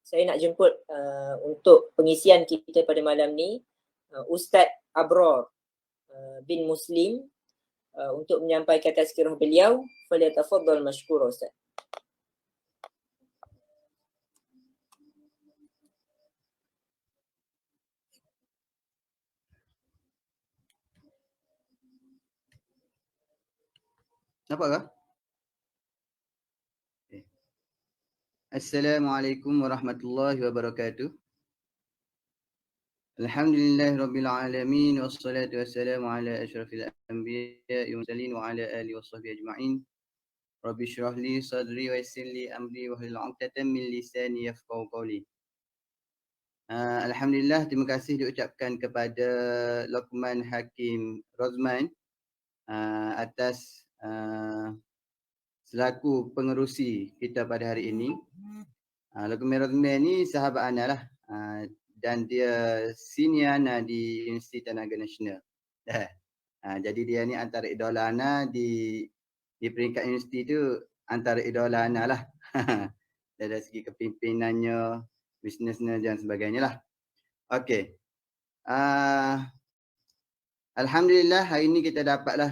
saya nak jemput untuk pengisian kita pada malam ni Ustaz Abror bin Muslim untuk menyampaikan tazkirah beliau. Falyatafaddal mashkura Ustaz. Nampak ke? Assalamualaikum warahmatullahi wabarakatuh. Alhamdulillahirabbil alamin wassalatu wassalamu ala asyrafil anbiya'i wal mursalin wa ala alihi washabbihi ajma'in. Rabbi shrah li sadri wa yassir li amri wahlul 'uqdatam min lisani yafqahu qawli. Alhamdulillah, terima kasih diucapkan kepada Luqman Hakim Rozman atas selaku pengerusi kita pada hari ini. Luqman Rozman ni sahabat Ana lah, dan dia senior Ana di Universiti Tenaga Nasional. Jadi dia ni antara idola Ana di peringkat universiti tu, antara idola Ana lah. Dari segi kepimpinannya, bisnesnya dan sebagainya lah. Okey. Alhamdulillah hari ini kita dapatlah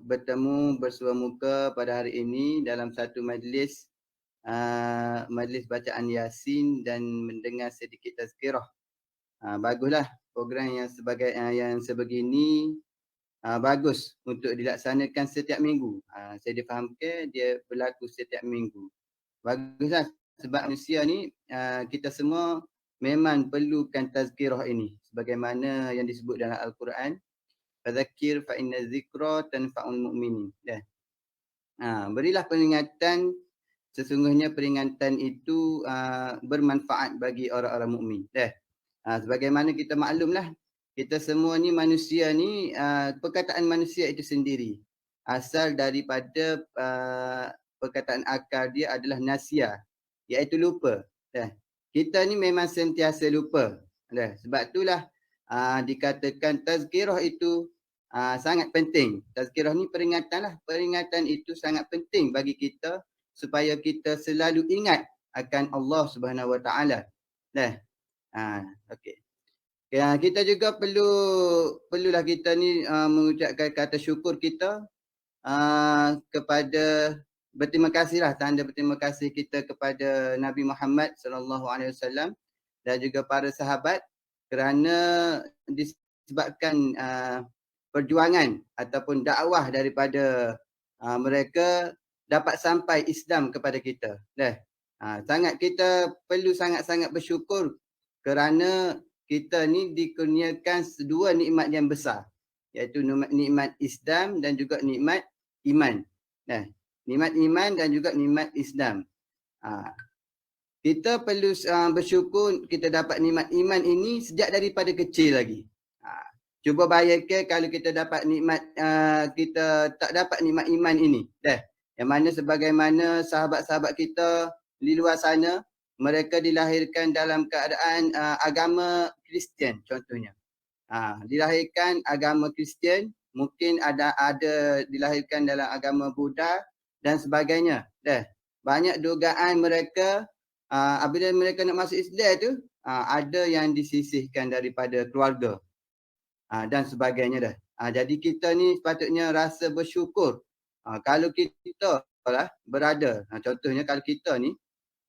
bertemu bersua muka pada hari ini dalam satu majlis bacaan Yasin dan mendengar sedikit tazkirah. Baguslah program yang sebegini, bagus untuk dilaksanakan setiap minggu. Saya difahamkan dia berlaku setiap minggu. Baguslah sebab manusia ni kita semua memang perlukan tazkirah ini sebagaimana yang disebut dalam Al-Quran. Fadzakir fa inna dzikra tanfa'ul mu'minin. Berilah peringatan, sesungguhnya peringatan itu bermanfaat bagi orang-orang mukmin. Sebagaimana kita maklumlah, kita semua ni manusia ni, perkataan manusia itu sendiri asal daripada perkataan akal dia adalah nasia, iaitu lupa. Kita ni memang sentiasa lupa. Sebab itulah dikatakan tazkirah itu sangat penting. Tazkirah ni peringatan lah. Peringatan itu sangat penting bagi kita supaya kita selalu ingat akan Allah Subhanahu Wa Taala. Okey. Kita juga perlulah kita ni mengucapkan kata syukur kita kepada, berterima kasihlah, tanda berterima kasih kita kepada Nabi Muhammad sallallahu alaihi wasallam dan juga para sahabat kerana disebabkan perjuangan ataupun dakwah daripada mereka dapat sampai Islam kepada kita. Sangat kita perlu sangat-sangat bersyukur kerana kita ni dikurniakan dua nikmat yang besar, iaitu nikmat Islam dan juga nikmat iman. Nikmat iman dan juga nikmat Islam. Kita perlu bersyukur kita dapat nikmat iman ini sejak daripada kecil lagi. Cuba bayangkan kalau kita dapat nikmat, kita tak dapat nikmat iman ini. Yang mana sebagaimana sahabat-sahabat kita di luar sana, mereka dilahirkan dalam keadaan agama Kristian contohnya. Dilahirkan agama Kristian, mungkin ada dilahirkan dalam agama Buddha dan sebagainya. Banyak dugaan mereka apabila mereka nak masuk Islam tu, ada yang disisihkan daripada keluarga. Dan sebagainya . Jadi kita ni sepatutnya rasa bersyukur. Kalau kita lah berada, contohnya kalau kita ni,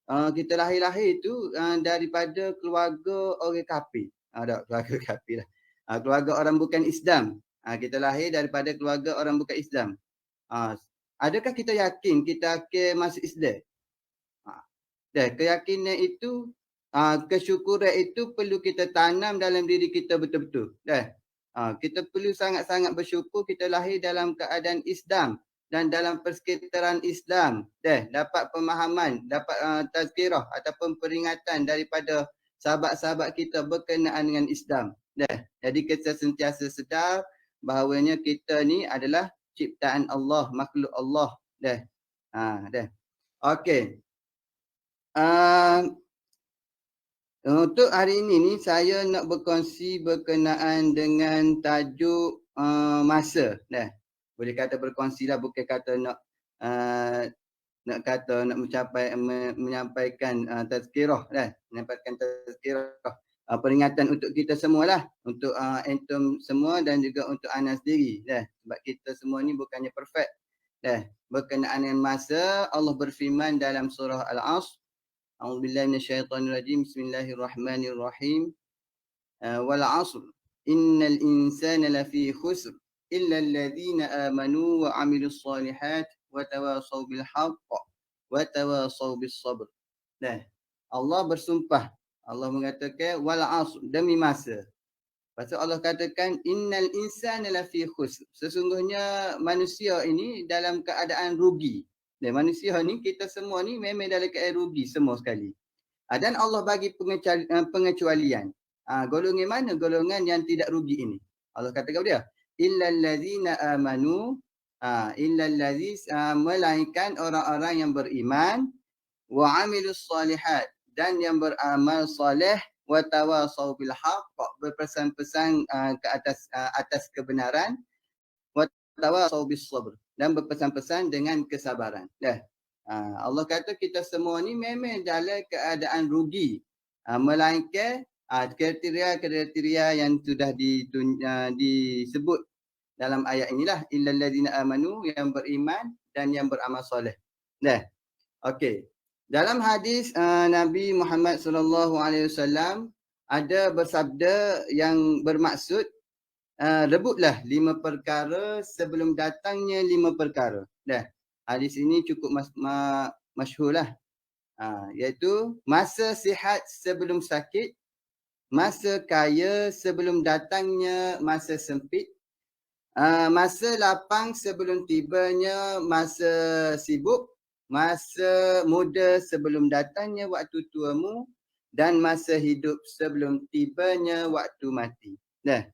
kita lahir-lahir tu daripada keluarga orang kafir. Keluarga kafir lah. Keluarga orang bukan Islam. Kita lahir daripada keluarga orang bukan Islam. Adakah kita yakin kita akan masuk Islam? Keyakinan itu, kesyukuran itu perlu kita tanam dalam diri kita betul-betul. Kita perlu sangat-sangat bersyukur kita lahir dalam keadaan Islam dan dalam persekitaran Islam. Dapat pemahaman, dapat tazkirah ataupun peringatan daripada sahabat-sahabat kita berkenaan dengan Islam. Jadi kita sentiasa sedar bahawanya kita ni adalah ciptaan Allah, makhluk Allah. Okey. Untuk hari ini ni saya nak berkongsi berkenaan dengan tajuk masa. Boleh kata berkongsi lah, bukan kata nak nak kata nak menyampaikan tazkirah dah, menyampaikan tazkirah, peringatan untuk kita semualah, untuk antum semua dan juga untuk ana sendiri dah, sebab kita semua ni bukannya perfect dah. Berkenaan dengan masa, Allah berfirman dalam surah Al-Asr, a'udzubillahi minasyaitonirrajim, bismillahirrahmanirrahim, wal 'asr innal insana lafi khusr illa alladhina amanu wa 'amilus solihat wa tawasaw bil haqq wa tawasaw bis sabr. Nah, Allah bersumpah, Allah mengatakan wal 'asr, demi masa. Lepas tu Allah katakan innal insana lafi khusr, sesungguhnya manusia ini dalam keadaan rugi. Dan manusia ni, kita semua ni memang dalam keadaan rugi semua sekali. Dan Allah bagi pengecualian. Golongan mana? Golongan yang tidak rugi ini. Allah kata kepada dia, illal ladzina amanu, melainkan orang-orang yang beriman, wa amilus solihat, dan yang beramal soleh, wa tawasaw bil haqq, berpesan-pesan ke atas kebenaran, wa tawasaw bis sabr, dan berpesan-pesan dengan kesabaran. Dah. Allah kata kita semua ni memang dalam keadaan rugi, melainkan kriteria-kriteria yang sudah disebut dalam ayat inilah, illal ladzina amanu, yang beriman dan yang beramal soleh. Dah. Okey. Dalam hadis Nabi Muhammad sallallahu alaihi wasallam ada bersabda yang bermaksud rebutlah 5 perkara sebelum datangnya 5 perkara. Dah. Hadis ini cukup masyhurlah. Iaitu masa sihat sebelum sakit, masa kaya sebelum datangnya masa sempit, masa lapang sebelum tibanya masa sibuk, masa muda sebelum datangnya waktu tuamu, dan masa hidup sebelum tibanya waktu mati. Dah.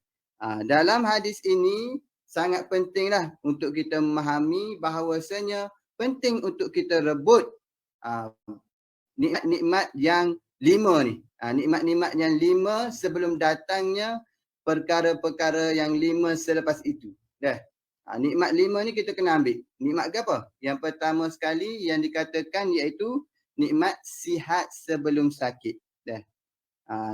Dalam hadis ini sangat pentinglah untuk kita memahami bahawasanya penting untuk kita rebut nikmat-nikmat yang 5 ni. Nikmat-nikmat yang 5 sebelum datangnya perkara-perkara yang 5 selepas itu. Dah. Nikmat 5 ni kita kena ambil. Nikmat ke apa? Yang pertama sekali yang dikatakan iaitu nikmat sihat sebelum sakit. Dah.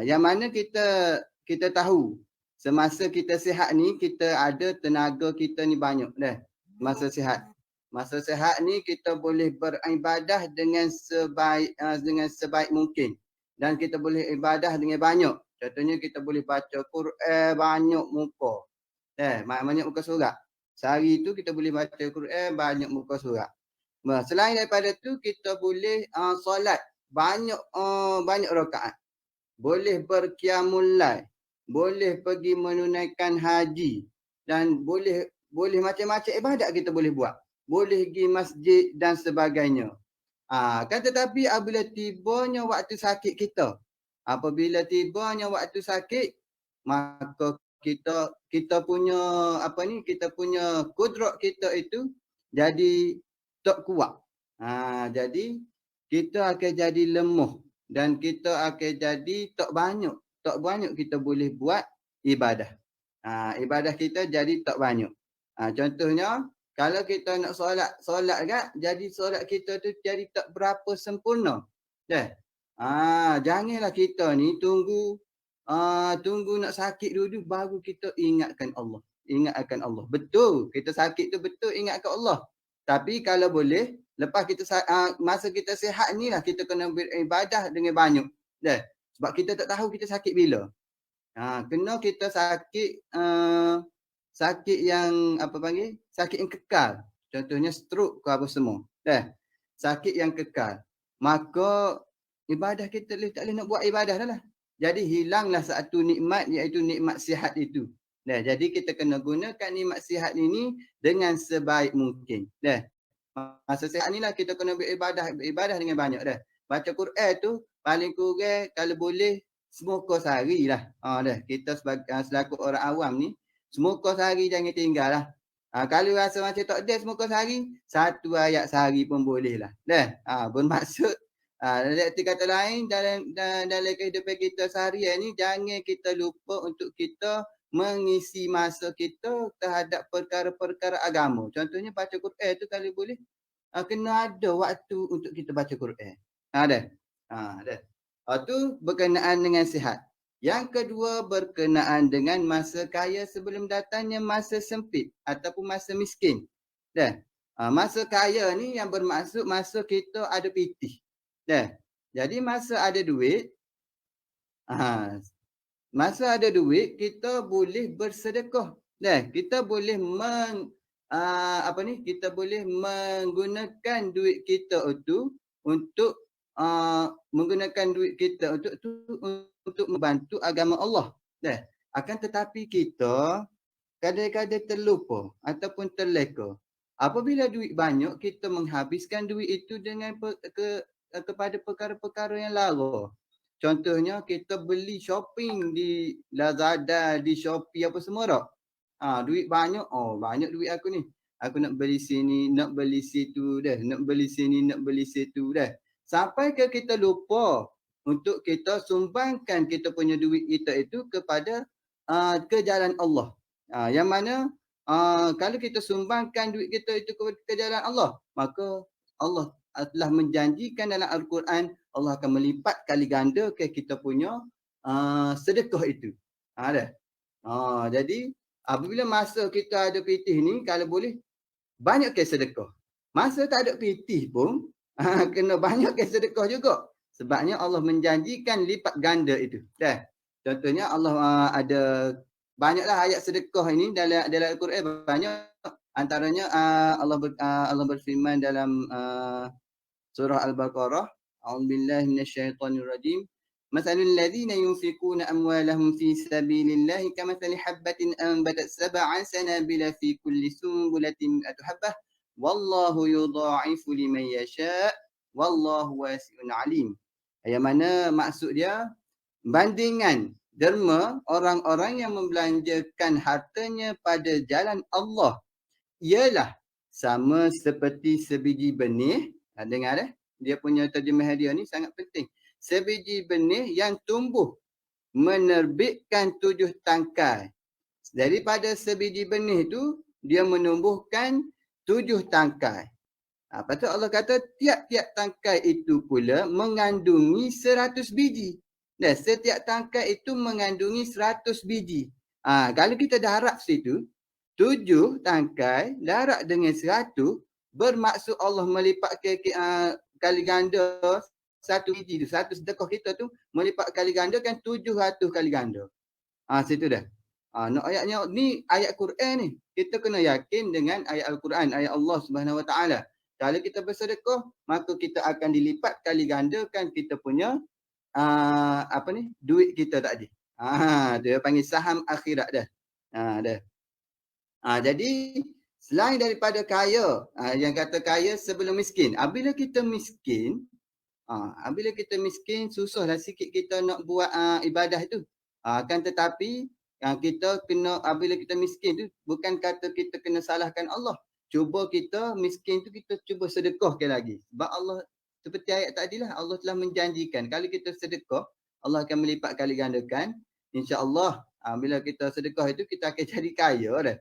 Yang mana kita tahu semasa kita sihat ni, kita ada tenaga kita ni banyak dah. Masa sihat. Masa sihat ni kita boleh beribadah dengan sebaik mungkin. Dan kita boleh ibadah dengan banyak. Contohnya kita boleh baca Quran banyak muka. Banyak muka surat. Sehari tu kita boleh baca Quran banyak muka surat. Selain daripada tu kita boleh solat banyak rakaat. Boleh berqiyamul lail. Boleh pergi menunaikan haji. Dan boleh macam-macam ibadat kita boleh buat. Boleh pergi masjid dan sebagainya. Kan tetapi apabila tibanya waktu sakit kita, maka kita punya kita punya kudrat kita itu jadi tak kuat. Jadi kita akan jadi lemah dan kita akan jadi tak banyak kita boleh buat ibadah. Ibadah kita jadi tak banyak. Contohnya kalau kita nak solat kan, jadi solat kita tu jadi tak berapa sempurna. Dah. Janganlah kita ni tunggu nak sakit dulu baru kita ingatkan Allah. Ingatkan Allah. Betul, kita sakit tu betul ingatkan Allah. Tapi kalau boleh, lepas kita masa kita sihat ni lah kita kena beribadah dengan banyak. Dah. Sebab kita tak tahu kita sakit bila. Kena kita sakit yang sakit yang kekal. Contohnya stroke ke apa semua. Dah. Sakit yang kekal. Maka ibadah kita tak boleh nak buat ibadah dah lah. Jadi hilanglah satu nikmat iaitu nikmat sihat itu. Dah. Jadi kita kena gunakan nikmat sihat ini dengan sebaik mungkin. Dah. Masa sihat ni lah kita kena beribadah dengan banyak dah. Baca Quran tu paling kurang kalau boleh semoga sehari lah. Dah. Kita selaku orang awam ni semoga sehari jangan tinggal lah. Kalau rasa macam tak ada semoga sehari, 1 ayat sehari pun boleh lah. Dah. Bermaksud, dalam arti kata lain, dalam kehidupan kita seharian ni, jangan kita lupa untuk kita mengisi masa kita terhadap perkara-perkara agama. Contohnya baca Quran tu kalau boleh kena ada waktu untuk kita baca Quran. Dah. Dah. Tu berkenaan dengan sihat. Yang kedua berkenaan dengan masa kaya sebelum datangnya masa sempit ataupun masa miskin. Dah. Masa kaya ni yang bermaksud masa kita ada pitih. Dah. Jadi masa ada duit, masa ada duit kita boleh bersedekah. Dah, kita boleh kita boleh menggunakan duit kita itu untuk menggunakan duit kita untuk membantu agama Allah. Dah. Akan tetapi kita kadang-kadang terlupa ataupun terleka. Apabila duit banyak, kita menghabiskan duit itu dengan kepada perkara-perkara yang lara. Contohnya kita beli shopping di Lazada, di Shopee apa semua tak? Duit banyak, banyak duit aku ni. Aku nak beli sini, nak beli situ dah, nak beli sini, nak beli situ dah. Sampai ke kita lupa untuk kita sumbangkan kita punya duit kita itu kepada ke jalan Allah. Yang mana kalau kita sumbangkan duit kita itu ke jalan Allah, maka Allah telah menjanjikan dalam Al-Quran, Allah akan melipat kali ganda ke kita punya sedekah itu. Dah. Jadi apabila masa kita ada pitih ni, kalau boleh banyak ke sedekah. Masa tak ada pitih pun kena banyak ke sedekah juga. Sebabnya Allah menjanjikan lipat ganda itu. Dah. Contohnya Allah ada banyaklah ayat sedekah ini dalam Al-Quran, banyak. Antaranya Allah berfirman dalam surah Al-Baqarah, A'udzubillahi minasyaitonirrajim. Mathalul ladzina yunfiquna amwalahum fi sabilillahi kamathali habbatin anbatat sab'a sanabila fi kulli sunbulatin mi'atu habbah wallahu yudha'ifu liman yasha' wallahu wasi'un 'alim. Yang mana maksud dia bandingan derma orang-orang yang membelanjakan hartanya pada jalan Allah ialah sama seperti sebiji benih. Dengar dia punya terjemah dia ni sangat penting. Sebiji benih yang tumbuh menerbitkan 7 tangkai. Daripada sebiji benih tu dia menumbuhkan 7 tangkai. Lepas tu Allah kata tiap-tiap tangkai itu pula mengandungi 100 biji. Dan setiap tangkai itu mengandungi 100 biji. Kalau kita darab situ, 7 tangkai darab dengan 100, bermaksud Allah melipat kali ganda 1 biji tu. 1 sedekah kita tu melipat kali ganda kan 700 kali ganda. Situ dah. Nak ayatnya ni ayat Quran ni. Kita kena yakin dengan ayat Al-Quran, ayat Allah Subhanahu Wa Taala. Kalau kita bersedekah, maka kita akan dilipat kali gandakan kita punya duit kita tadi. Dia panggil saham akhirat dah. Dah. Jadi selain daripada kaya, yang kata kaya sebelum miskin. Apabila kita miskin, susahlah sikit kita nak buat ibadah tu. Kan tetapi kita kena, apabila kita miskin tu, bukan kata kita kena salahkan Allah. Cuba kita miskin tu kita cuba sedekahkan lagi. Sebab Allah, seperti ayat tadi lah, Allah telah menjanjikan kalau kita sedekah, Allah akan melipat kali gandakan. InsyaAllah bila kita sedekah itu kita akan jadi kaya dah.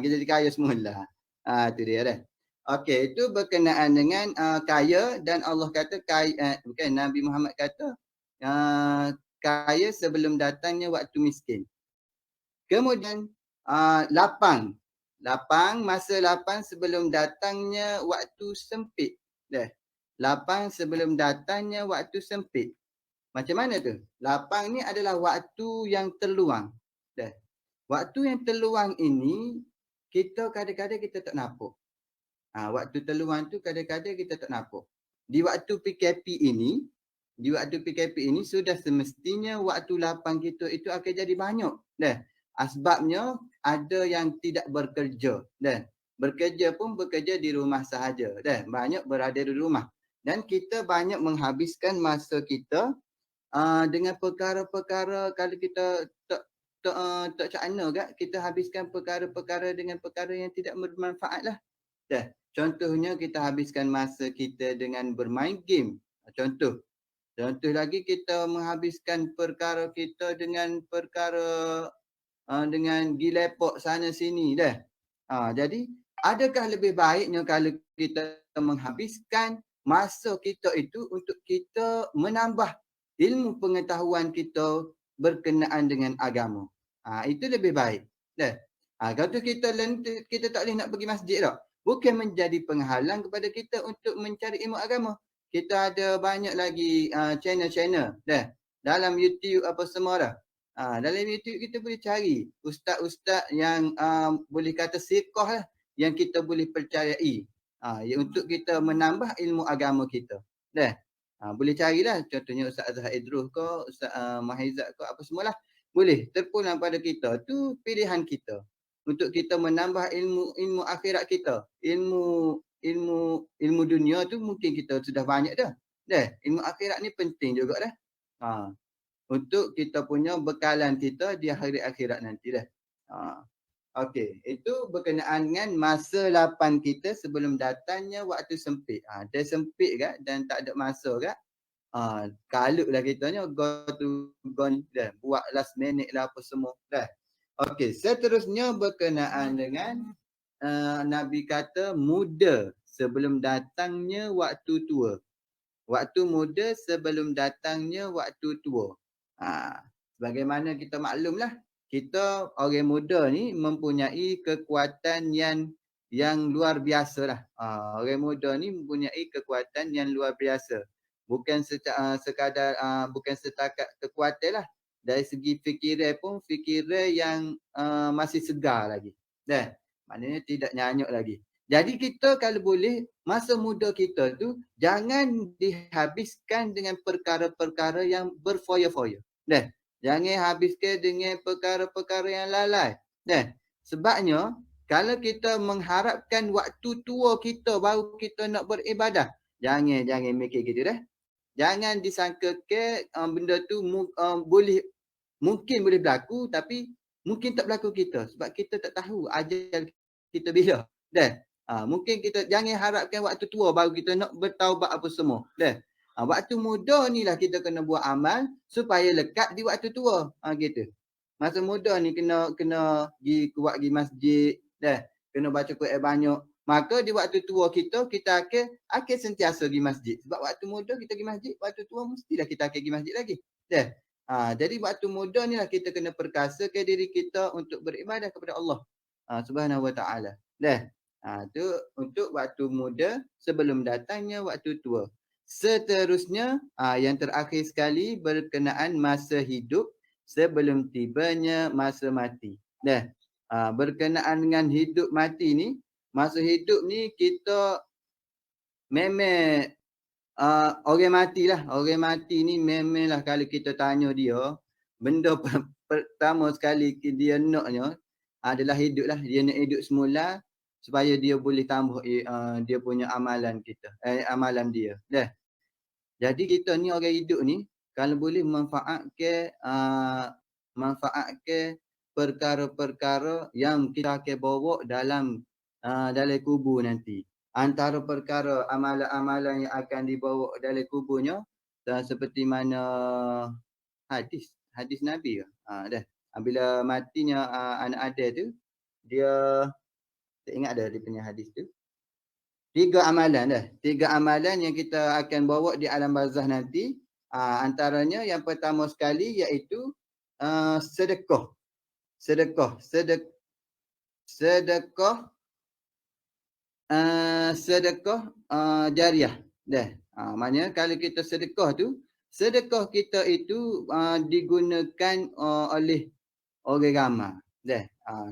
Kita jadi kaya semula. Itu dia dah. Okey, itu berkenaan dengan kaya, dan Allah kata kaya, bukan, Nabi Muhammad kata kaya sebelum datangnya waktu miskin. Kemudian lapang. Masa lapang sebelum datangnya waktu sempit. Dah. Lapang sebelum datangnya waktu sempit. Macam mana tu? Lapang ni adalah waktu yang terluang. Dah. Waktu yang terluang ini kita kadang-kadang kita tak nampak. Waktu terluang tu kadang-kadang kita tak nampak. Di waktu PKP ini sudah semestinya waktu lapang kita itu akan jadi banyak. Dah. Sebabnya ada yang tidak bekerja. Dah. Bekerja pun bekerja di rumah sahaja. Dah. Banyak berada di rumah. Dan kita banyak menghabiskan masa kita dengan perkara-perkara, kalau kita tak cakna kan, kita habiskan perkara-perkara dengan perkara yang tidak bermanfaat lah. Dah. Contohnya kita habiskan masa kita dengan bermain game. Contoh lagi kita menghabiskan perkara kita dengan perkara dengan gilepok sana sini dah. Jadi adakah lebih baiknya kalau kita menghabiskan masa kita itu untuk kita menambah ilmu pengetahuan kita berkenaan dengan agama. Itu lebih baik. Kalau kita kita tak boleh nak pergi masjid tak. Bukan menjadi penghalang kepada kita untuk mencari ilmu agama. Kita ada banyak lagi channel-channel dalam YouTube apa semua dah. Dalam YouTube kita boleh cari ustaz-ustaz yang boleh kata siqah lah, yang kita boleh percayai untuk kita menambah ilmu agama kita. Boleh carilah, contohnya Ustaz Azhar Idrus ke, Ustaz Mahizat ke, apa semualah. Boleh terpulang pada kita. Tu pilihan kita untuk kita menambah ilmu akhirat kita. Ilmu dunia tu mungkin kita sudah banyak dah. Ilmu akhirat ni penting juga dah. Untuk kita punya bekalan kita di akhirat nanti dah. Okey, itu berkenaan dengan masa lapan kita sebelum datangnya waktu sempit. Dia sempit kan dan tak ada masa kan. Kalutlah kitanya go to go dah. Buat last minute lah apa semua dah. Okey, seterusnya berkenaan dengan Nabi kata muda sebelum datangnya waktu tua. Waktu muda sebelum datangnya waktu tua. Sebagaimana kita maklumlah, kita orang muda ni mempunyai kekuatan yang luar biasa lah. Orang muda ni mempunyai kekuatan yang luar biasa. Bukan sekadar bukan setakat kekuatan lah. Dari segi fikiran pun fikiran yang masih segar lagi. Maknanya tidak nyanyuk lagi. Jadi kita kalau boleh masa muda kita tu jangan dihabiskan dengan perkara-perkara yang berfoya-foya. Jangan habiskan dengan perkara-perkara yang lalai. Sebabnya kalau kita mengharapkan waktu tua kita baru kita nak beribadah, jangan mikir gitu dah. Jangan disangka ke benda tu mungkin boleh berlaku tapi mungkin tak berlaku kita sebab kita tak tahu ajal kita bila. Mungkin kita jangan harapkan waktu tua baru kita nak bertaubat apa semua. Waktu muda ni lah kita kena buat amal supaya lekat di waktu tua. Gitu. Masa muda ni kena pergi masjid, kena baca Quran banyak. Maka di waktu tua kita akan sentiasa pergi masjid. Sebab waktu muda kita pergi masjid, waktu tua mestilah kita akan pergi masjid lagi. Jadi waktu muda ni lah kita kena perkasakan diri kita untuk beribadah kepada Allah Subhanahu Wa Taala. Tu untuk waktu muda sebelum datangnya waktu tua. Seterusnya yang terakhir sekali berkenaan masa hidup sebelum tibanya masa mati. Berkenaan dengan hidup mati ni, masa hidup ni kita memang orang mati lah. Orang mati ni memanglah kalau kita tanya dia, benda pertama sekali dia naknya adalah hidup lah. Dia nak hidup semula supaya dia boleh tambah dia punya amalan kita. Amalan dia. Jadi kita ni orang hidup ni kalau boleh manfaatkan perkara-perkara yang kita akan bawa dalam kubur nanti. Antara perkara amalan-amalan yang akan dibawa dalam kuburnya seperti mana hadis Nabi ke? Bila matinya anak Adam tu, dia tak ingat dah dia punya hadis tu. 3 amalan yang kita akan bawa di alam barzah nanti. Antaranya yang pertama sekali iaitu sedekah. Sedekah jariah. Maknanya kalau kita sedekah tu, sedekah kita itu digunakan oleh orang ramai.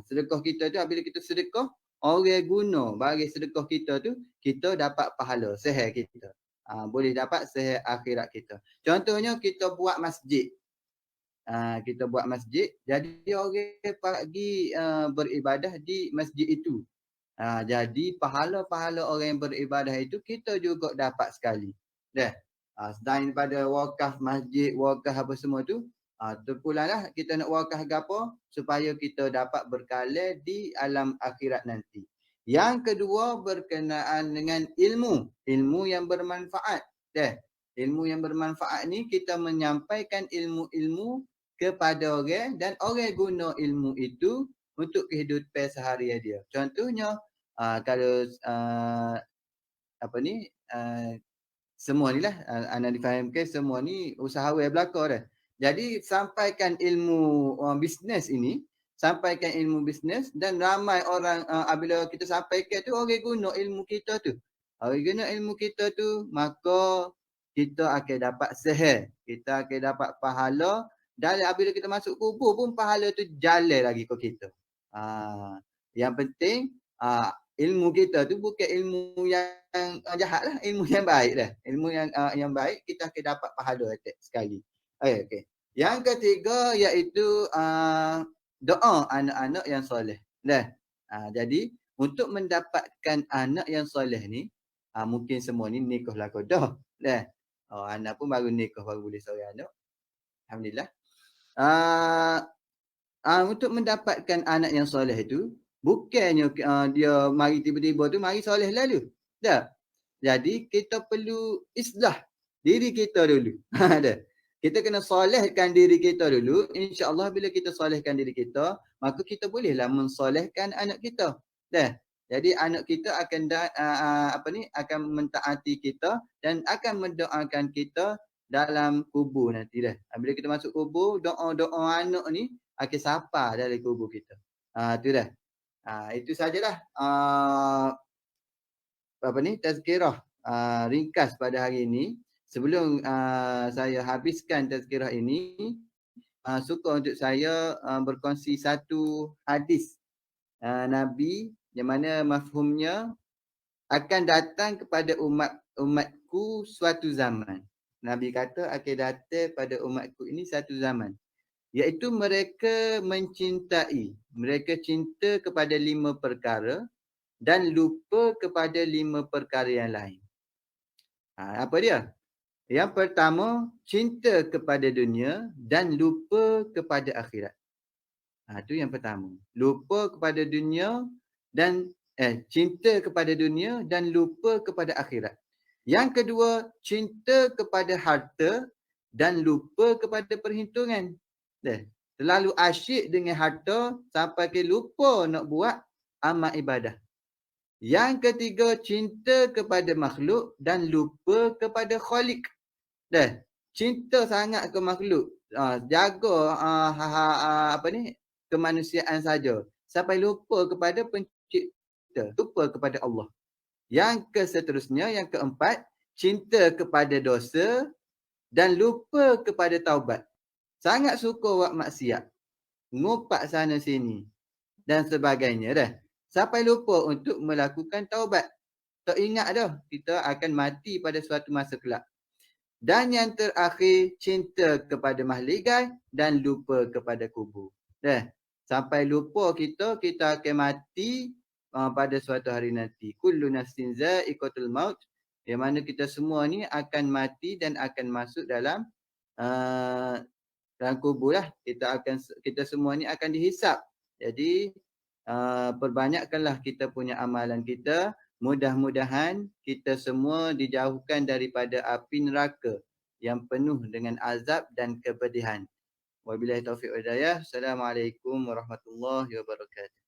Sedekah kita tu bila kita sedekah, orang guna bagi sedekah kita tu, kita dapat pahala seher kita. Boleh dapat seher akhirat kita. Contohnya kita buat masjid. Jadi orang pergi beribadah di masjid itu. Jadi pahala-pahala orang yang beribadah itu kita juga dapat sekali. Selain daripada wakaf masjid, wakaf apa semua tu, terpulanglah kita nak wakaf ke apa supaya kita dapat berkala di alam akhirat nanti. Yang kedua berkenaan dengan ilmu yang bermanfaat. Ilmu yang bermanfaat ni kita menyampaikan ilmu-ilmu kepada orang dan orang guna ilmu itu untuk kehidupan seharian dia. Contohnya kalau semua ni lah anda difahamkan semua ni usahawan belaka dah. Jadi sampaikan ilmu bisnes ini, sampaikan ilmu bisnes dan ramai orang apabila kita sampaikan tu orang guna ilmu kita tu. Orang guna ilmu kita tu maka kita akan dapat seher, kita akan dapat pahala dan apabila kita masuk kubur pun pahala tu jalan lagi ke kita. Yang penting ilmu kita tu bukan ilmu yang jahat lah, ilmu yang baik dah. Ilmu yang baik kita akan dapat pahala sekali. Okay. Yang ketiga iaitu doa anak-anak yang soleh. Dah. Jadi untuk mendapatkan anak yang soleh ni mungkin semua ni nikah belaka dah. Dah. Anak pun baru nikah baru boleh seorang anak. Alhamdulillah. Untuk mendapatkan anak yang soleh itu bukannya dia mari tiba-tiba tu mari soleh lalu. Tak. Jadi kita perlu islah diri kita dulu. Dah. Kita kena solehkan diri kita dulu. InsyaAllah bila kita solehkan diri kita, maka kita bolehlah mensolehkan anak kita. Dah. Jadi anak kita akan akan mentaati kita dan akan mendoakan kita dalam kubur nanti dah. Bila kita masuk kubur, doa-doa anak ni akan sapa dari kubur kita. Tu dah. Itu sajalah tazkirah ringkas pada hari ini. Sebelum saya habiskan tazkirah ini, suka untuk saya berkongsi satu hadis Nabi yang mana mafhumnya akan datang kepada umatku suatu zaman. Nabi kata akan datang pada umatku ini satu zaman. Iaitu mereka mencintai, mereka cinta kepada 5 perkara dan lupa kepada 5 perkara yang lain. Apa dia? Yang pertama, cinta kepada dunia dan lupa kepada akhirat. Itu yang pertama. Lupa kepada dunia dan cinta kepada dunia dan lupa kepada akhirat. Yang kedua, cinta kepada harta dan lupa kepada perhitungan. Terlalu asyik dengan harta sampai ke lupa nak buat amal ibadah. Yang ketiga, cinta kepada makhluk dan lupa kepada khalik. Cinta sangat ke makhluk. Jaga kemanusiaan saja sampai lupa kepada pencipta, lupa kepada Allah. Yang seterusnya, yang keempat, cinta kepada dosa dan lupa kepada taubat. Sangat suka buat maksiat, ngupak sana sini dan sebagainya dah. Sampai lupa untuk melakukan taubat. Tak ingat dah kita akan mati pada suatu masa kelak. Dan yang terakhir, cinta kepada mahligai dan lupa kepada kubur. Sampai lupa kita akan mati pada suatu hari nanti. Kullu nafsin za'iqatul maut. Yang mana kita semua ni akan mati dan akan masuk dalam kubur lah. Kita semua ni akan dihisap. Jadi perbanyakkanlah kita punya amalan kita. Mudah-mudahan kita semua dijauhkan daripada api neraka yang penuh dengan azab dan kepedihan. Wabillahi taufiq wal hidayah. Assalamualaikum warahmatullahi wabarakatuh.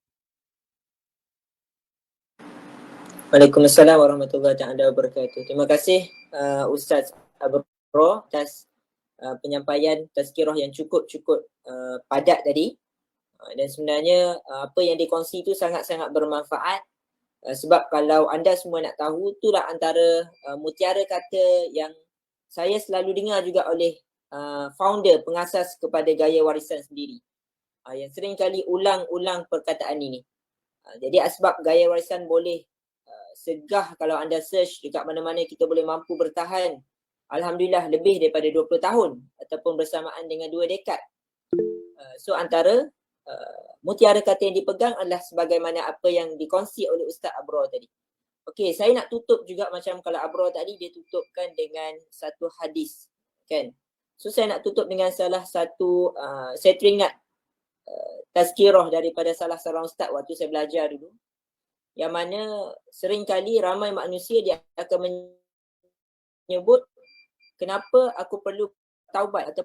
Waalaikumsalam warahmatullahi wabarakatuh. Terima kasih Ustaz Abro atas penyampaian tazkirah yang cukup padat tadi. Dan sebenarnya apa yang dikongsi itu sangat-sangat bermanfaat. Sebab kalau anda semua nak tahu, itulah antara mutiara kata yang saya selalu dengar juga oleh founder, pengasas kepada Gaya Warisan sendiri. Yang sering kali ulang-ulang perkataan ini. Jadi asbab Gaya Warisan boleh segah kalau anda search dekat mana-mana, kita boleh mampu bertahan. Alhamdulillah lebih daripada 20 tahun ataupun bersamaan dengan 2 dekad. So antara mutiara kata yang dipegang adalah sebagaimana apa yang dikongsi oleh Ustaz Abro tadi. Okey, saya nak tutup juga macam kalau Abro tadi dia tutupkan dengan satu hadis, kan? So saya nak tutup dengan salah satu saya teringat tazkirah daripada salah seorang ustaz waktu saya belajar dulu, yang mana seringkali ramai manusia dia akan menyebut kenapa aku perlu taubat atau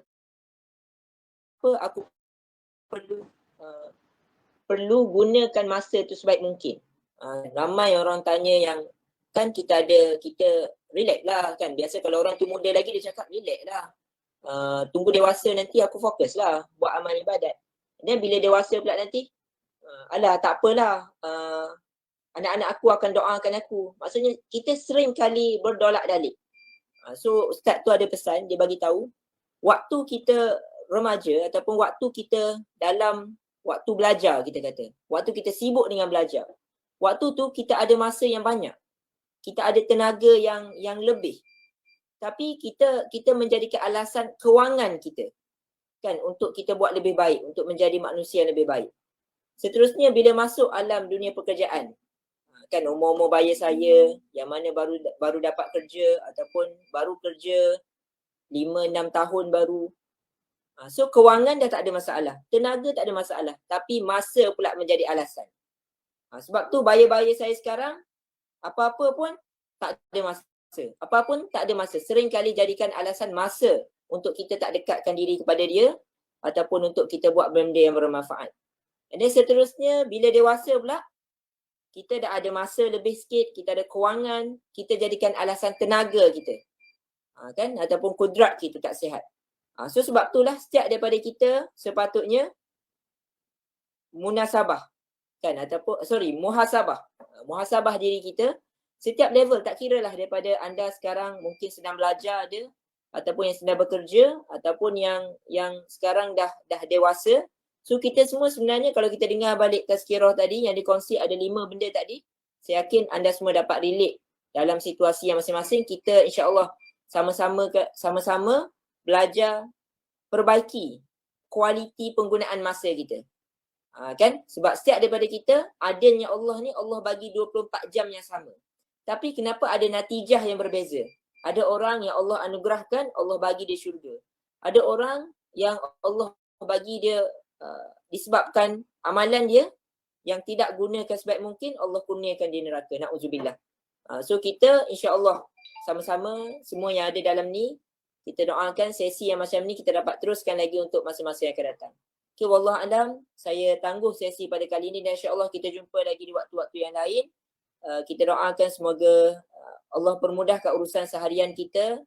apa aku perlu gunakan masa itu sebaik mungkin. Ramai orang tanya yang kan kita relax lah kan. Biasa kalau orang tu muda lagi dia cakap relax lah. Tunggu dewasa nanti aku fokus lah buat amal ibadat. Dan bila dewasa pula nanti, alah tak apalah, anak-anak aku akan doakan aku. Maksudnya kita sering kali berdolak dalik. So ustaz tu ada pesan, dia bagi tahu waktu kita remaja ataupun waktu kita dalam waktu belajar, kita kata, waktu kita sibuk dengan belajar, waktu tu kita ada masa yang banyak, kita ada tenaga yang lebih, tapi kita menjadikan alasan kewangan kita kan untuk kita buat lebih baik, untuk menjadi manusia yang lebih baik. Seterusnya bila masuk alam dunia pekerjaan, kan umur-umur baya saya yang mana baru dapat kerja ataupun baru kerja 5-6 tahun baru. So kewangan dah tak ada masalah, tenaga tak ada masalah, tapi masa pula menjadi alasan. Sebab tu baya-baya saya sekarang apa-apa pun tak ada masa. Apa pun tak ada masa. Sering kali jadikan alasan masa untuk kita tak dekatkan diri kepada dia ataupun untuk kita buat benda yang bermanfaat. Dan seterusnya bila dewasa pula, kita dah ada masa lebih sikit, kita ada kewangan, kita jadikan alasan tenaga kita. Kan? Ataupun kudrat kita tak sihat. So sebab itulah setiap daripada kita sepatutnya muhasabah diri kita setiap level, tak kira lah daripada anda sekarang mungkin sedang belajar ada, ataupun yang sedang bekerja, ataupun yang sekarang dah dewasa. So kita semua sebenarnya kalau kita dengar balik tazkirah tadi yang dikongsi ada 5 benda tadi, saya yakin anda semua dapat relate dalam situasi yang masing-masing. Kita insya-Allah sama-sama belajar perbaiki kualiti penggunaan masa kita. Kan? Sebab setiap daripada kita, adilnya Allah ni, Allah bagi 24 jam yang sama. Tapi kenapa ada natijah yang berbeza? Ada orang yang Allah anugerahkan, Allah bagi dia syurga. Ada orang yang Allah bagi dia disebabkan amalan dia yang tidak gunakan sebaik mungkin, Allah kurniakan dia neraka. Na'udzubillah. So kita insya-Allah sama-sama semua yang ada dalam ni, kita doakan sesi yang macam ni kita dapat teruskan lagi untuk masa-masa yang akan datang. Okay, wallahu alam, saya tangguh sesi pada kali ini dan insya-Allah kita jumpa lagi di waktu-waktu yang lain. Kita doakan semoga Allah permudahkan urusan seharian kita,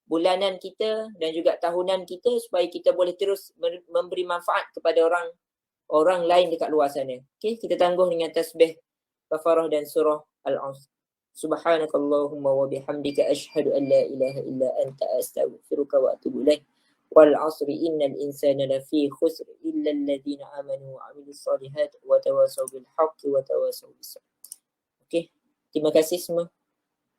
bulanan kita dan juga tahunan kita supaya kita boleh terus memberi manfaat kepada orang lain dekat luar sana. Okay, kita tangguh dengan tasbih kafarah dan surah Al-Asr. Subhanakallahumma wa bihamdika asyhadu an la ilaha illa anta astaghfiruka wa atubu ilaik. Wal 'asri innal insana lafi khusr illa alladhina amanu wa 'amilus solihat wa tawasaw bil haqqi wa tawasaw bis sabr. Okey, terima kasih semua.